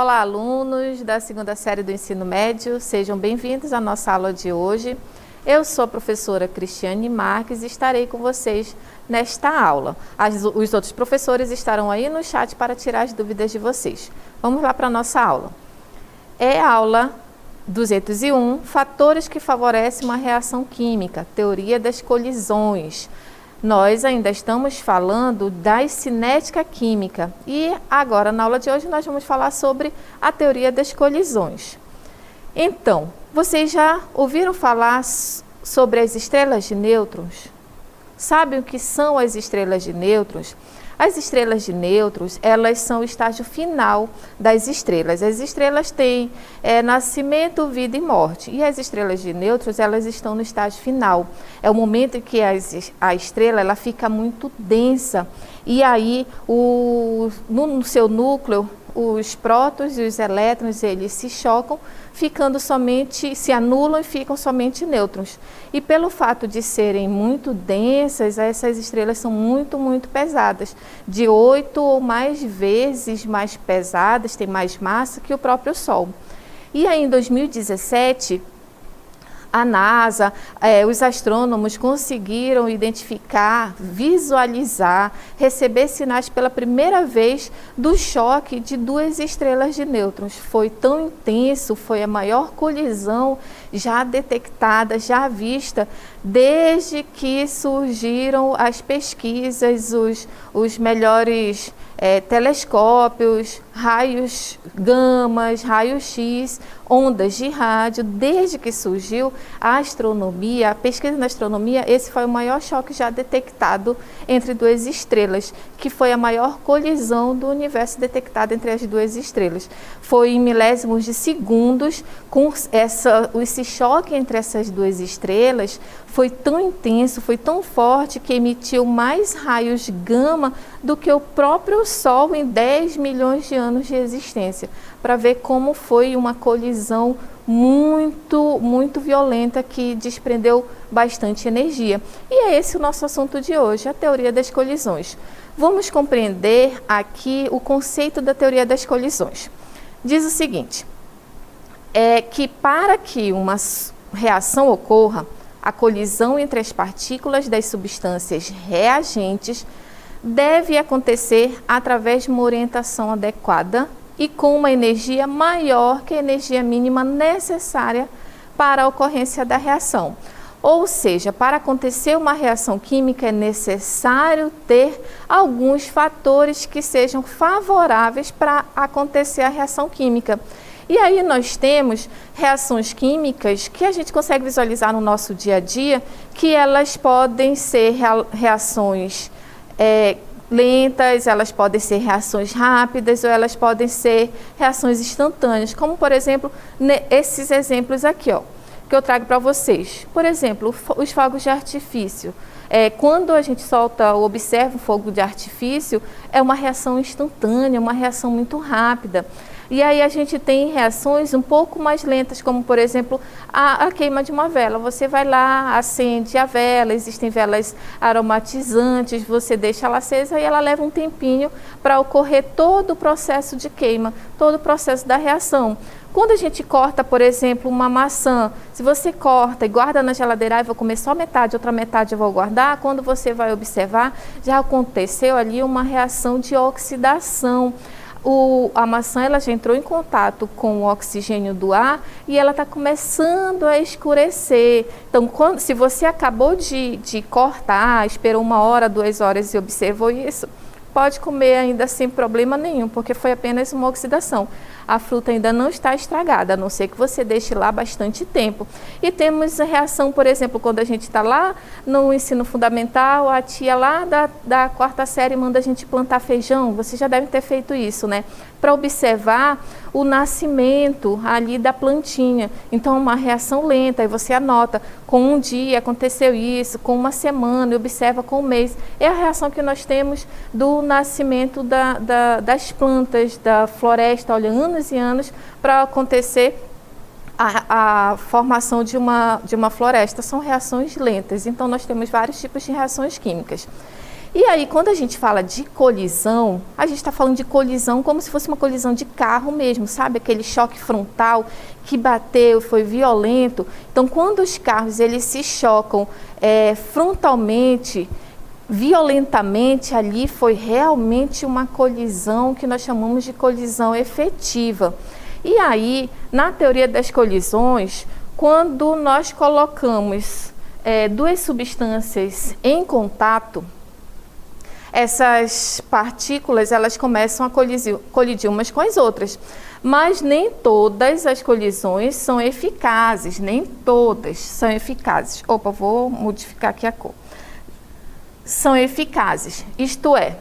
Olá, alunos da segunda série do ensino médio, sejam bem-vindos à nossa aula de hoje. Eu sou a professora Cristiane Marques e estarei com vocês nesta aula. Os outros professores estarão aí no chat para tirar as dúvidas de vocês. Vamos lá para a nossa aula. É a aula 201, fatores que favorecem uma reação química, teoria das colisões. Nós ainda estamos falando da cinética química e agora na aula de hoje nós vamos falar sobre a teoria das colisões. Então, vocês já ouviram falar sobre as estrelas de nêutrons? Sabem o que são as estrelas de nêutrons? As estrelas de nêutrons, elas são o estágio final das estrelas. As estrelas têm nascimento, vida e morte. E as estrelas de nêutrons, elas estão no estágio final. É o momento em que a estrela ela fica muito densa. E aí, no seu núcleo, os prótons e os elétrons, eles se chocam, se anulam e ficam somente nêutrons. E pelo fato de serem muito densas, essas estrelas são muito pesadas, de 8 ou mais vezes mais pesadas, tem mais massa que o próprio Sol. E aí em 2017, a NASA, os astrônomos conseguiram identificar, visualizar, receber sinais pela primeira vez do choque de duas estrelas de nêutrons. Foi tão intenso, foi a maior colisão já detectada, já vista, desde que surgiram as pesquisas, os melhores telescópios, raios gamas, raios-x, ondas de rádio. Desde que surgiu a astronomia, a pesquisa na astronomia, esse foi o maior choque já detectado entre duas estrelas, que foi a maior colisão do universo detectada entre as duas estrelas. Foi em milésimos de segundos, com esse choque entre essas duas estrelas, foi tão intenso, foi tão forte que emitiu mais raios gama do que o próprio Sol em 10 milhões de anos de existência, para ver como foi uma colisão muito violenta que desprendeu bastante energia. E é esse o nosso assunto de hoje, a teoria das colisões. Vamos compreender aqui o conceito da teoria das colisões. Diz o seguinte, que para que uma reação ocorra, a colisão entre as partículas das substâncias reagentes deve acontecer através de uma orientação adequada e com uma energia maior que a energia mínima necessária para a ocorrência da reação. Ou seja, para acontecer uma reação química é necessário ter alguns fatores que sejam favoráveis para acontecer a reação química. E aí nós temos reações químicas que a gente consegue visualizar no nosso dia a dia, que elas podem ser reações lentas, elas podem ser reações rápidas ou elas podem ser reações instantâneas, como por exemplo, esses exemplos aqui, que eu trago para vocês. Por exemplo, os fogos de artifício. Quando a gente observa o fogo de artifício, é uma reação instantânea, uma reação muito rápida. E aí a gente tem reações um pouco mais lentas, como por exemplo a queima de uma vela. Você vai lá, acende a vela, existem velas aromatizantes, você deixa ela acesa e ela leva um tempinho para ocorrer todo o processo de queima, todo o processo da reação. Quando a gente corta, por exemplo, uma maçã, se você corta e guarda na geladeira, vou comer só metade, outra metade eu vou guardar, quando você vai observar, já aconteceu ali uma reação de oxidação. A maçã ela já entrou em contato com o oxigênio do ar e ela está começando a escurecer. Então, se você acabou de cortar, esperou 1 hora, 2 horas e observou isso, pode comer ainda sem problema nenhum, porque foi apenas uma oxidação. A fruta ainda não está estragada, a não ser que você deixe lá bastante tempo. E temos a reação, por exemplo, quando a gente está lá no ensino fundamental, a tia lá da 4ª série manda a gente plantar feijão. Você já deve ter feito isso, né? Para observar o nascimento ali da plantinha. Então, uma reação lenta, aí você anota, com 1 dia aconteceu isso, com 1 semana, e observa com 1 mês. É a reação que nós temos do nascimento das plantas, da floresta, olha, anos e anos para acontecer a formação de uma floresta. São reações lentas, então nós temos vários tipos de reações químicas. E aí, quando a gente fala de colisão, a gente está falando de colisão como se fosse uma colisão de carro mesmo, sabe? Aquele choque frontal que bateu, foi violento. Então, quando os carros eles se chocam frontalmente, violentamente, ali foi realmente uma colisão que nós chamamos de colisão efetiva. E aí, na teoria das colisões, quando nós colocamos duas substâncias em contato, essas partículas elas começam a colidir umas com as outras, mas nem todas as colisões são eficazes, nem todas são eficazes. Opa, vou modificar aqui a cor. São eficazes, isto é,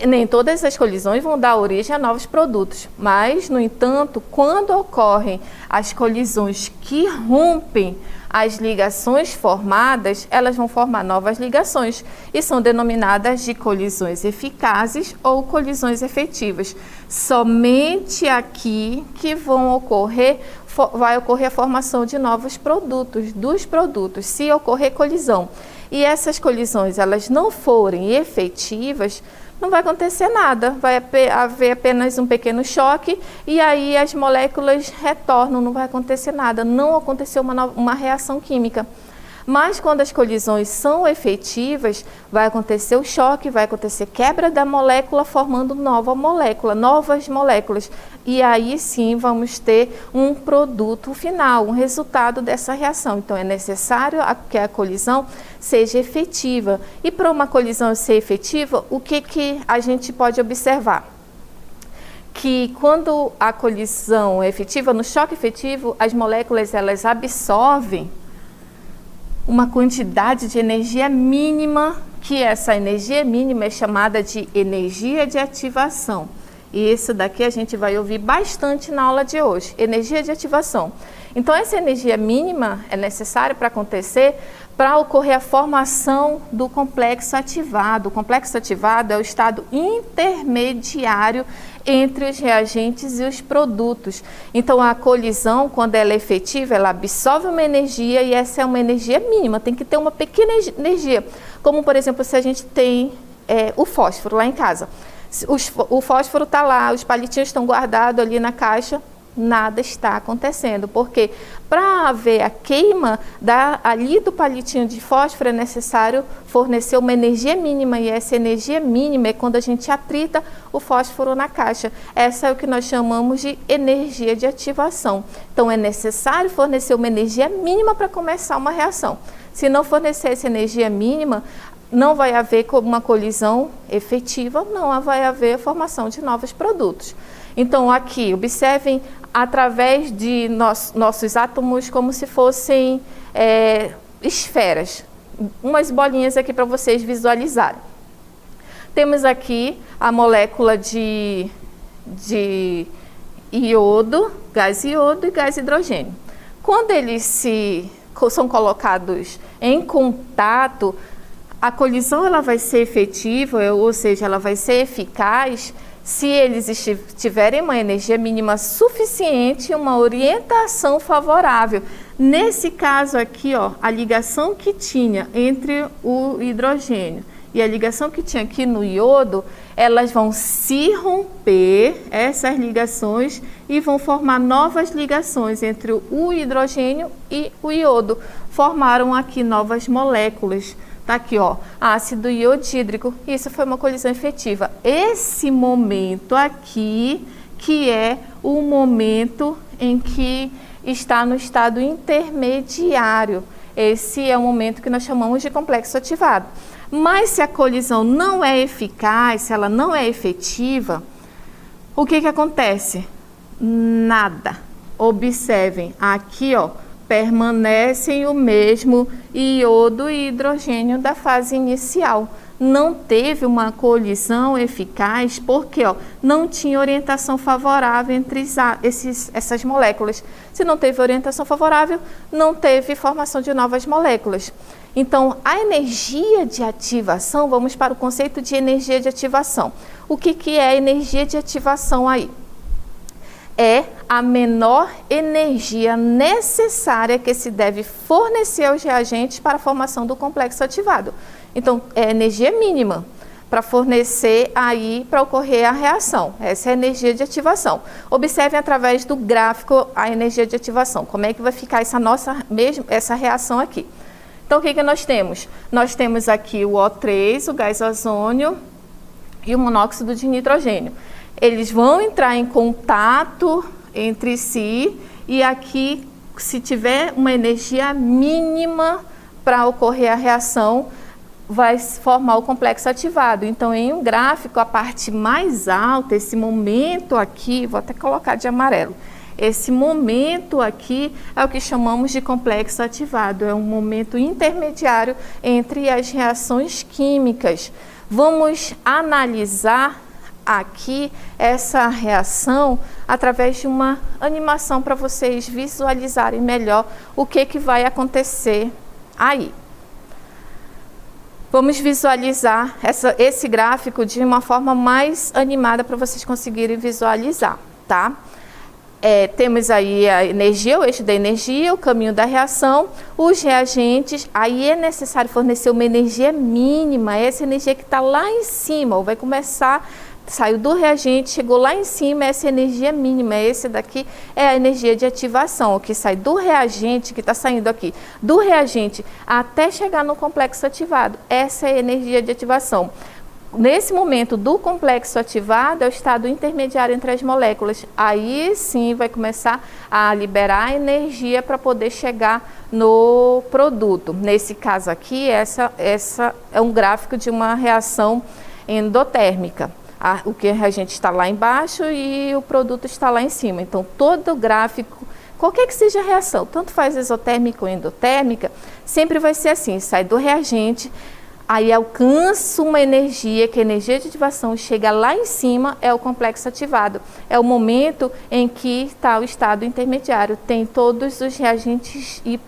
nem todas as colisões vão dar origem a novos produtos, mas, no entanto, quando ocorrem as colisões que rompem as ligações formadas, elas vão formar novas ligações e são denominadas de colisões eficazes ou colisões efetivas. Somente aqui que vai ocorrer a formação de novos produtos, dos produtos, se ocorrer colisão. E essas colisões, elas não forem efetivas, não vai acontecer nada, vai haver apenas um pequeno choque e aí as moléculas retornam, não vai acontecer nada, não aconteceu uma reação química. Mas quando as colisões são efetivas, vai acontecer o choque, vai acontecer quebra da molécula, formando novas moléculas. E aí sim vamos ter um produto final, um resultado dessa reação. Então é necessário que a colisão seja efetiva. E para uma colisão ser efetiva, o que a gente pode observar? Que quando a colisão é efetiva, no choque efetivo, as moléculas elas absorvem uma quantidade de energia mínima, que essa energia mínima é chamada de energia de ativação. E isso daqui a gente vai ouvir bastante na aula de hoje, energia de ativação. Então, essa energia mínima é necessária para acontecer, para ocorrer a formação do complexo ativado. O complexo ativado é o estado intermediário entre os reagentes e os produtos. Então, a colisão, quando ela é efetiva, ela absorve uma energia e essa é uma energia mínima, tem que ter uma pequena energia. Como, por exemplo, se a gente tem o fósforo lá em casa. O fósforo está lá, os palitinhos estão guardados ali na caixa, nada está acontecendo, porque para haver a queima ali do palitinho de fósforo é necessário fornecer uma energia mínima, e essa energia mínima é quando a gente atrita o fósforo na caixa. Essa é o que nós chamamos de energia de ativação. Então é necessário fornecer uma energia mínima para começar uma reação. Se não fornecer essa energia mínima, não vai haver uma colisão efetiva, não vai haver a formação de novos produtos. Então, aqui, observem através de nossos átomos como se fossem esferas. Umas bolinhas aqui para vocês visualizarem. Temos aqui a molécula de iodo, gás iodo e gás hidrogênio. Quando eles são colocados em contato, a colisão ela vai ser efetiva, ou seja, ela vai ser eficaz se eles tiverem uma energia mínima suficiente e uma orientação favorável. Nesse caso aqui, ó, a ligação que tinha entre o hidrogênio e a ligação que tinha aqui no iodo, elas vão se romper, essas ligações, e vão formar novas ligações entre o hidrogênio e o iodo. Formaram aqui novas moléculas. Tá aqui, ó, ácido iodídrico. Isso foi uma colisão efetiva. Esse momento aqui, que é o momento em que está no estado intermediário. Esse é o momento que nós chamamos de complexo ativado. Mas se a colisão não é eficaz, se ela não é efetiva, o que acontece? Nada. Observem, aqui, ó, permanecem o mesmo iodo e hidrogênio da fase inicial. Não teve uma colisão eficaz porque não tinha orientação favorável entre essas moléculas. Se não teve orientação favorável, não teve formação de novas moléculas. Então, a energia de ativação, vamos para o conceito de energia de ativação. O que é a energia de ativação aí? É a menor energia necessária que se deve fornecer aos reagentes para a formação do complexo ativado. Então, é energia mínima. para fornecer aí para ocorrer a reação. Essa é a energia de ativação. Observem através do gráfico a energia de ativação, como é que vai ficar essa reação aqui. Então, o que nós temos? Nós temos aqui o O3, o gás ozônio e o monóxido de nitrogênio. Eles vão entrar em contato entre si e aqui, se tiver uma energia mínima para ocorrer a reação, vai formar o complexo ativado. Então, em um gráfico, a parte mais alta, esse momento aqui, vou até colocar de amarelo, esse momento aqui é o que chamamos de complexo ativado, é um momento intermediário entre as reações químicas. Vamos analisar aqui essa reação através de uma animação para vocês visualizarem melhor o que vai acontecer aí. Vamos visualizar esse gráfico de uma forma mais animada para vocês conseguirem visualizar, tá? Temos aí a energia, o eixo da energia, o caminho da reação, os reagentes. Aí é necessário fornecer uma energia mínima, essa energia que está lá em cima, ou vai começar, saiu do reagente, chegou lá em cima, essa energia mínima, esse daqui é a energia de ativação, o que sai do reagente, que está saindo aqui, do reagente até chegar no complexo ativado, essa é a energia de ativação. Nesse momento do complexo ativado, é o estado intermediário entre as moléculas. Aí sim vai começar a liberar energia para poder chegar no produto. Nesse caso aqui, essa é um gráfico de uma reação endotérmica. O que a gente está lá embaixo e o produto está lá em cima. Então, todo o gráfico, qualquer que seja a reação, tanto faz exotérmica ou endotérmica, sempre vai ser assim, sai do reagente, aí alcança uma energia, que a energia de ativação chega lá em cima, é o complexo ativado. É o momento em que está o estado intermediário. Tem todos os reagentes e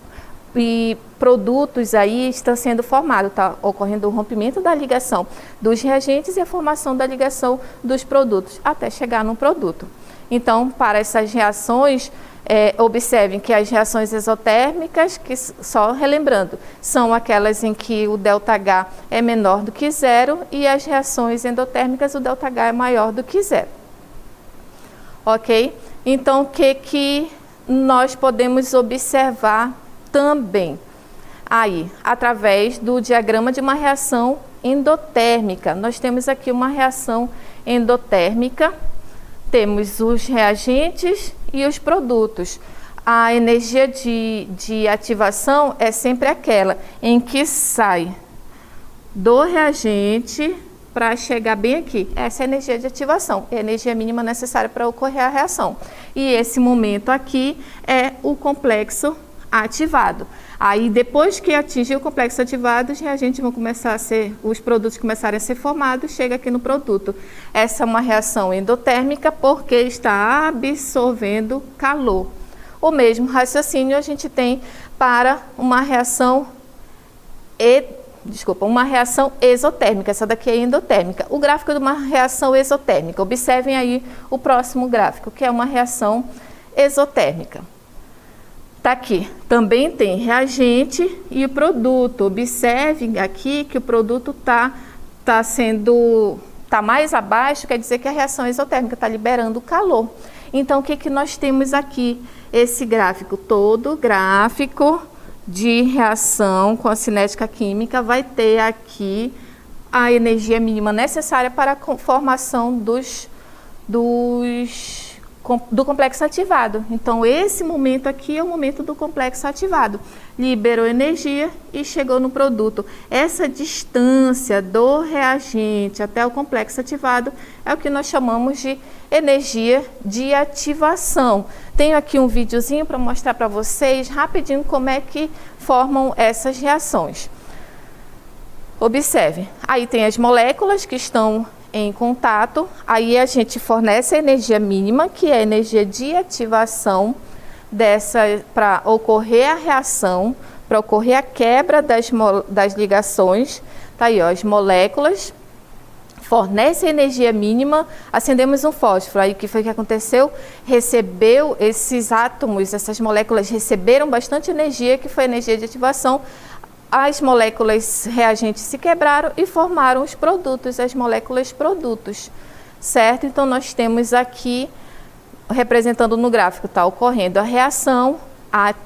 produtos aí estão sendo formados. Está ocorrendo o rompimento da ligação dos reagentes e a formação da ligação dos produtos, até chegar no produto. Então, para essas reações, observem que as reações exotérmicas, que só relembrando, são aquelas em que o ΔH é menor do que zero, e as reações endotérmicas, o ΔH é maior do que zero. Ok? Então, o que nós podemos observar também? Aí, através do diagrama de uma reação endotérmica. Nós temos aqui uma reação endotérmica, temos os reagentes e os produtos. A energia de ativação é sempre aquela em que sai do reagente para chegar bem aqui. Essa é a energia de ativação, é a energia mínima necessária para ocorrer a reação. E esse momento aqui é o complexo ativado. Aí, depois que atingir o complexo ativado, os reagentes vão começar a ser, os produtos começarem a ser formados, chega aqui no produto. Essa é uma reação endotérmica porque está absorvendo calor. O mesmo raciocínio a gente tem para uma reação exotérmica. Essa daqui é endotérmica. O gráfico de uma reação exotérmica. Observem aí o próximo gráfico, que é uma reação exotérmica. Está aqui, também tem reagente e o produto. Observem aqui que o produto está mais abaixo, quer dizer que a reação exotérmica está liberando calor. Então, o que nós temos aqui? Esse gráfico, todo gráfico de reação com a cinética química vai ter aqui a energia mínima necessária para a formação do complexo ativado. Então, esse momento aqui é o momento do complexo ativado. Liberou energia e chegou no produto. Essa distância do reagente até o complexo ativado é o que nós chamamos de energia de ativação. Tenho aqui um videozinho para mostrar para vocês rapidinho como é que formam essas reações. Observe, aí tem as moléculas que estão em contato, aí a gente fornece a energia mínima, que é a energia de ativação para ocorrer a reação, para ocorrer a quebra das ligações. Tá aí, ó, as moléculas fornecem energia mínima, acendemos um fósforo. Aí o que foi que aconteceu? Recebeu esses átomos, essas moléculas receberam bastante energia, que foi a energia de ativação, as moléculas reagentes se quebraram e formaram os produtos, as moléculas produtos, certo? Então, nós temos aqui, representando no gráfico, está ocorrendo a reação,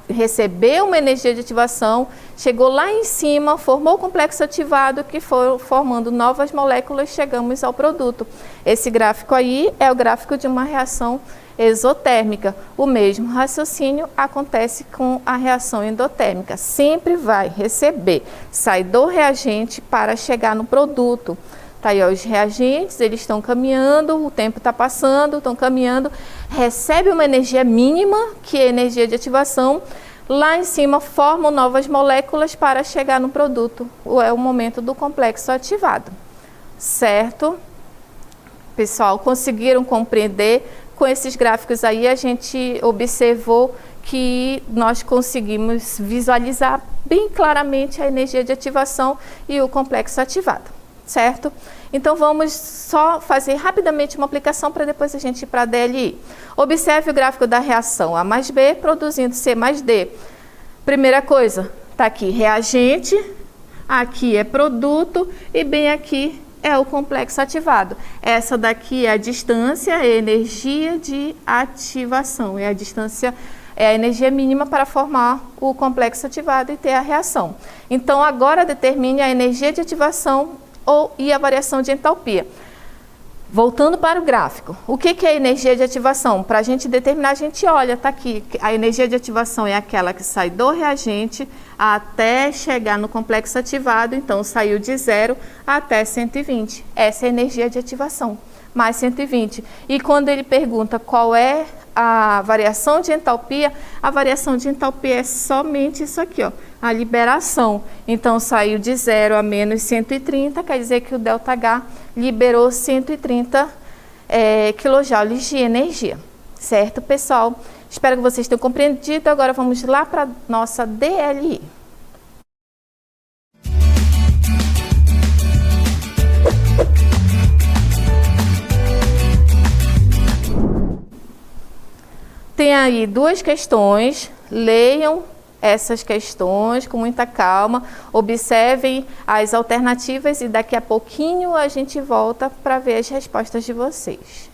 recebeu uma energia de ativação, chegou lá em cima, formou o complexo ativado que foi formando novas moléculas, chegamos ao produto. Esse gráfico aí é o gráfico de uma reação exotérmica. O mesmo raciocínio acontece com a reação endotérmica. Sempre vai receber, sai do reagente para chegar no produto. Tá aí, ó, os reagentes, eles estão caminhando, o tempo está passando, estão caminhando, recebe uma energia mínima, que é a energia de ativação, lá em cima formam novas moléculas para chegar no produto. É o momento do complexo ativado, certo? Pessoal, conseguiram compreender? Com esses gráficos aí, a gente observou que nós conseguimos visualizar bem claramente a energia de ativação e o complexo ativado. Certo? Então, vamos só fazer rapidamente uma aplicação para depois a gente ir para a DLI. Observe o gráfico da reação A mais B produzindo C mais D. Primeira coisa, está aqui reagente, aqui é produto e bem aqui é o complexo ativado. Essa daqui é a distância, é a energia de ativação, é a distância, é a energia mínima para formar o complexo ativado e ter a reação. Então, agora determine a energia de ativação e a variação de entalpia. Voltando para o gráfico, o que é energia de ativação? Para a gente determinar, a gente olha, está aqui, a energia de ativação é aquela que sai do reagente até chegar no complexo ativado, então saiu de 0 até 120. Essa é a energia de ativação, mais 120. E quando ele pergunta qual é a variação de entalpia, a variação de entalpia é somente isso aqui, ó, a liberação. Então, saiu de 0 a menos 130, quer dizer que o ΔH liberou 130 kJ de energia. Certo, pessoal? Espero que vocês tenham compreendido. Agora, vamos lá para a nossa DLI. Tem aí duas questões, leiam essas questões com muita calma, observem as alternativas e daqui a pouquinho a gente volta para ver as respostas de vocês.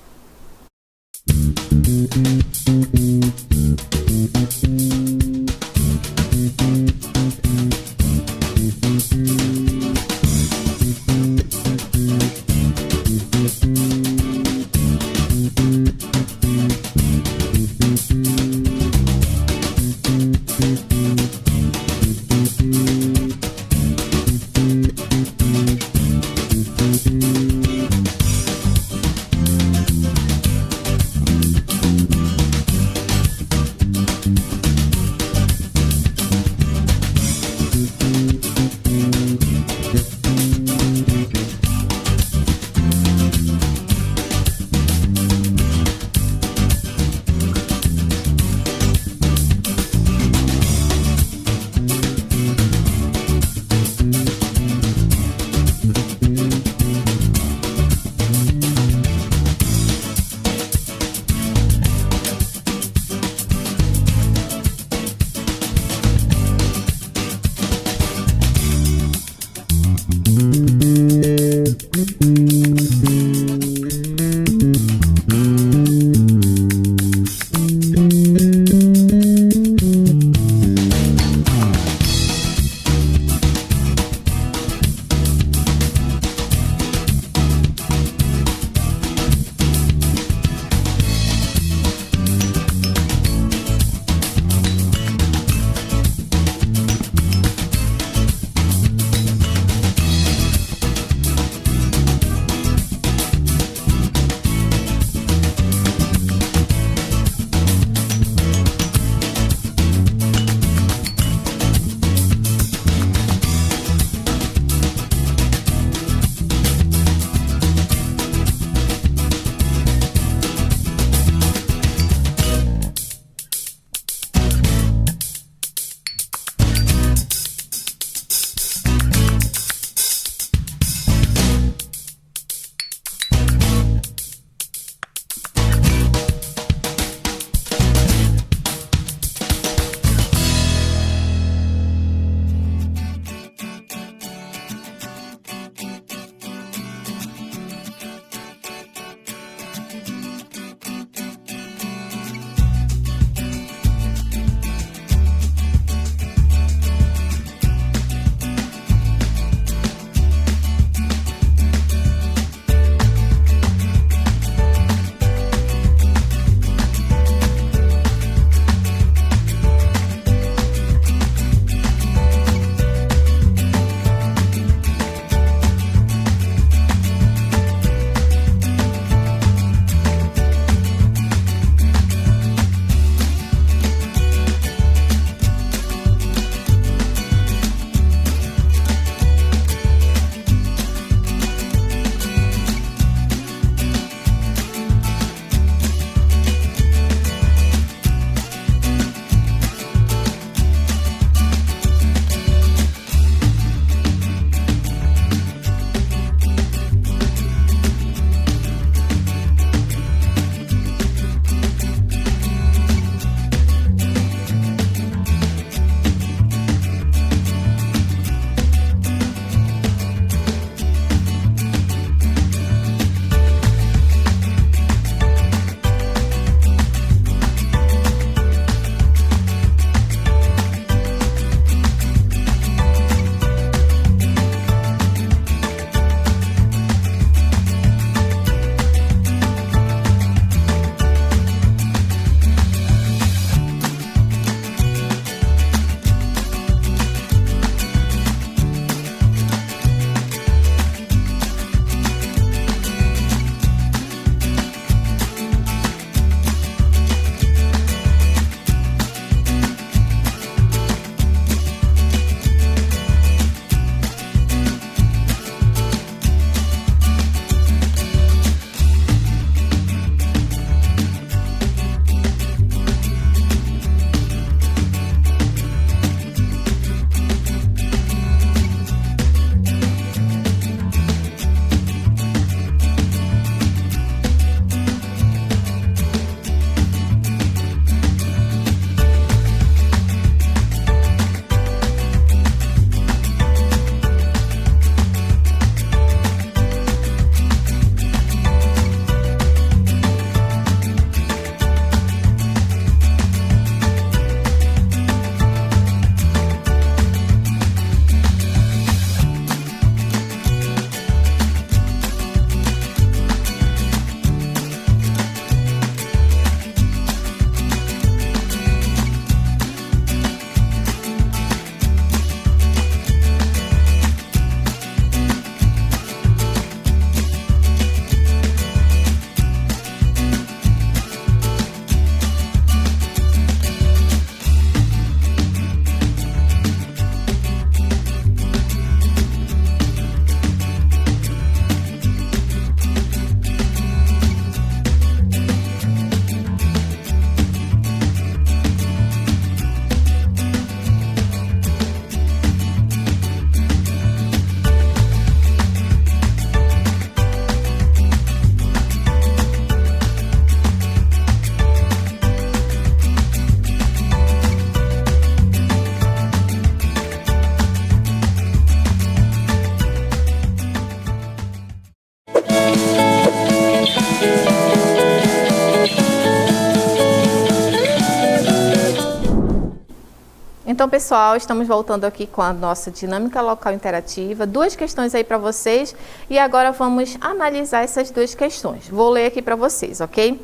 Então, pessoal, estamos voltando aqui com a nossa dinâmica local interativa. 2 questões aí para vocês e agora vamos analisar essas 2 questões. Vou ler aqui para vocês, ok?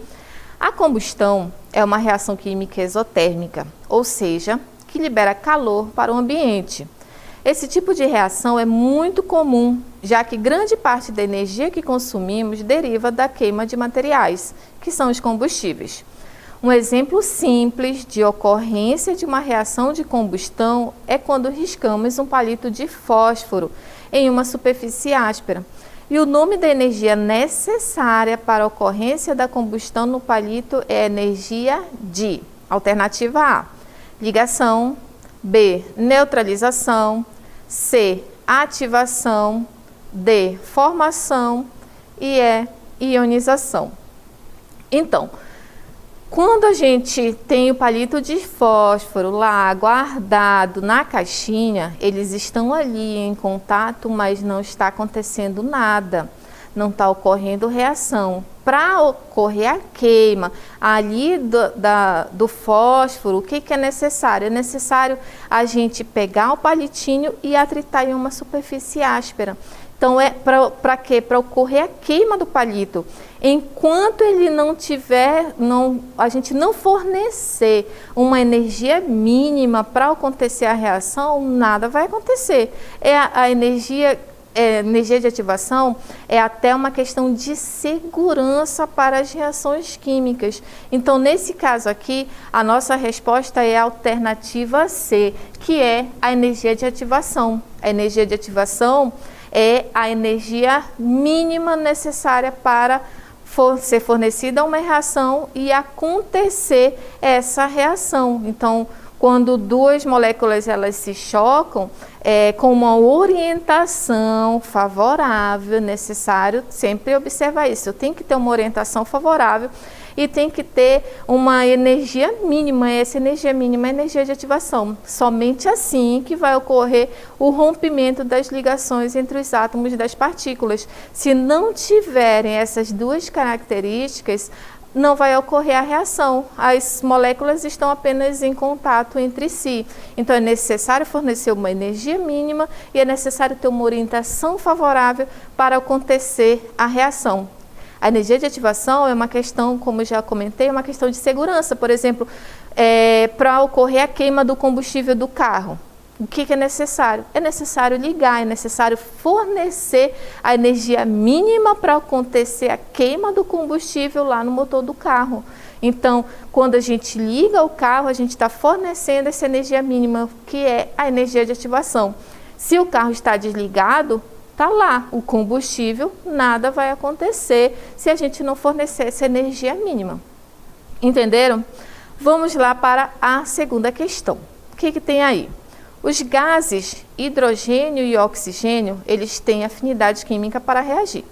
A combustão é uma reação química exotérmica, ou seja, que libera calor para o ambiente. Esse tipo de reação é muito comum, já que grande parte da energia que consumimos deriva da queima de materiais, que são os combustíveis. Um exemplo simples de ocorrência de uma reação de combustão é quando riscamos um palito de fósforo em uma superfície áspera. E o nome da energia necessária para a ocorrência da combustão no palito é energia de alternativa A, ligação, B, neutralização, C, ativação, D, formação e E, ionização. Então, quando a gente tem o palito de fósforo lá guardado na caixinha, eles estão ali em contato, mas não está acontecendo nada, não está ocorrendo reação. Para ocorrer a queima ali do fósforo, o que é necessário? É necessário a gente pegar o palitinho e atritar em uma superfície áspera. Então, para quê? Para ocorrer a queima do palito. Enquanto ele não tiver, a gente não fornecer uma energia mínima para acontecer a reação, nada vai acontecer. A energia de ativação é até uma questão de segurança para as reações químicas. Então, nesse caso aqui, a nossa resposta é a alternativa C, que é a energia de ativação. A energia de ativação é a energia mínima necessária para ser fornecida uma reação e acontecer essa reação. Então, quando 2 moléculas elas se chocam, com uma orientação favorável, necessário sempre observar isso. Eu tenho que ter uma orientação favorável e tem que ter uma energia mínima. Essa energia mínima é a energia de ativação. Somente assim que vai ocorrer o rompimento das ligações entre os átomos das partículas. Se não tiverem essas 2 características, não vai ocorrer a reação. As moléculas estão apenas em contato entre si. Então, é necessário fornecer uma energia mínima e é necessário ter uma orientação favorável para acontecer a reação. A energia de ativação é uma questão, como já comentei, uma questão de segurança. Por exemplo, para ocorrer a queima do combustível do carro, o que é necessário? É necessário ligar, é necessário fornecer a energia mínima para acontecer a queima do combustível lá no motor do carro. Então, quando a gente liga o carro, a gente está fornecendo essa energia mínima, que é a energia de ativação. Se o carro está desligado, está lá o combustível, nada vai acontecer se a gente não fornecer essa energia mínima. Entenderam? Vamos lá para a segunda questão. O que tem aí? Os gases hidrogênio e oxigênio, eles têm afinidade química para reagir.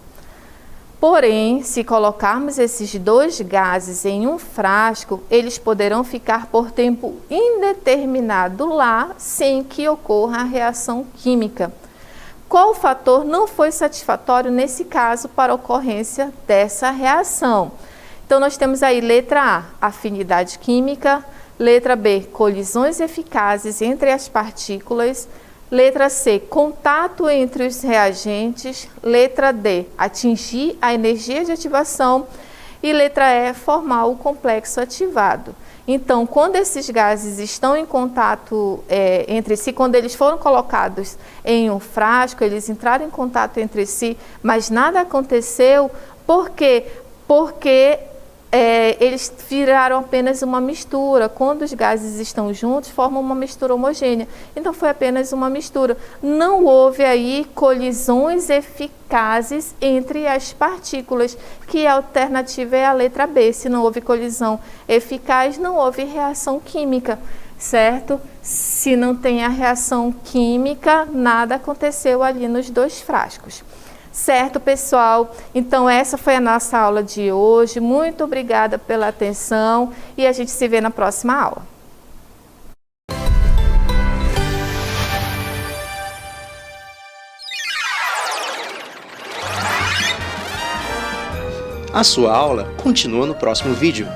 Porém, se colocarmos esses 2 gases em um frasco, eles poderão ficar por tempo indeterminado lá, sem que ocorra a reação química. Qual fator não foi satisfatório nesse caso para a ocorrência dessa reação? Então, nós temos aí letra A, afinidade química. Letra B, colisões eficazes entre as partículas. Letra C, contato entre os reagentes. Letra D, atingir a energia de ativação. E letra E, formar o complexo ativado. Então, quando esses gases estão em contato entre si, quando eles foram colocados em um frasco, eles entraram em contato entre si, mas nada aconteceu, por quê? Porque eles viraram apenas uma mistura. Quando os gases estão juntos, formam uma mistura homogênea. Então, foi apenas uma mistura. Não houve aí colisões eficazes entre as partículas, que a alternativa é a letra B. Se não houve colisão eficaz, não houve reação química, certo? Se não tem a reação química, nada aconteceu ali nos 2 frascos. Certo, pessoal? Então, essa foi a nossa aula de hoje. Muito obrigada pela atenção e a gente se vê na próxima aula. A sua aula continua no próximo vídeo.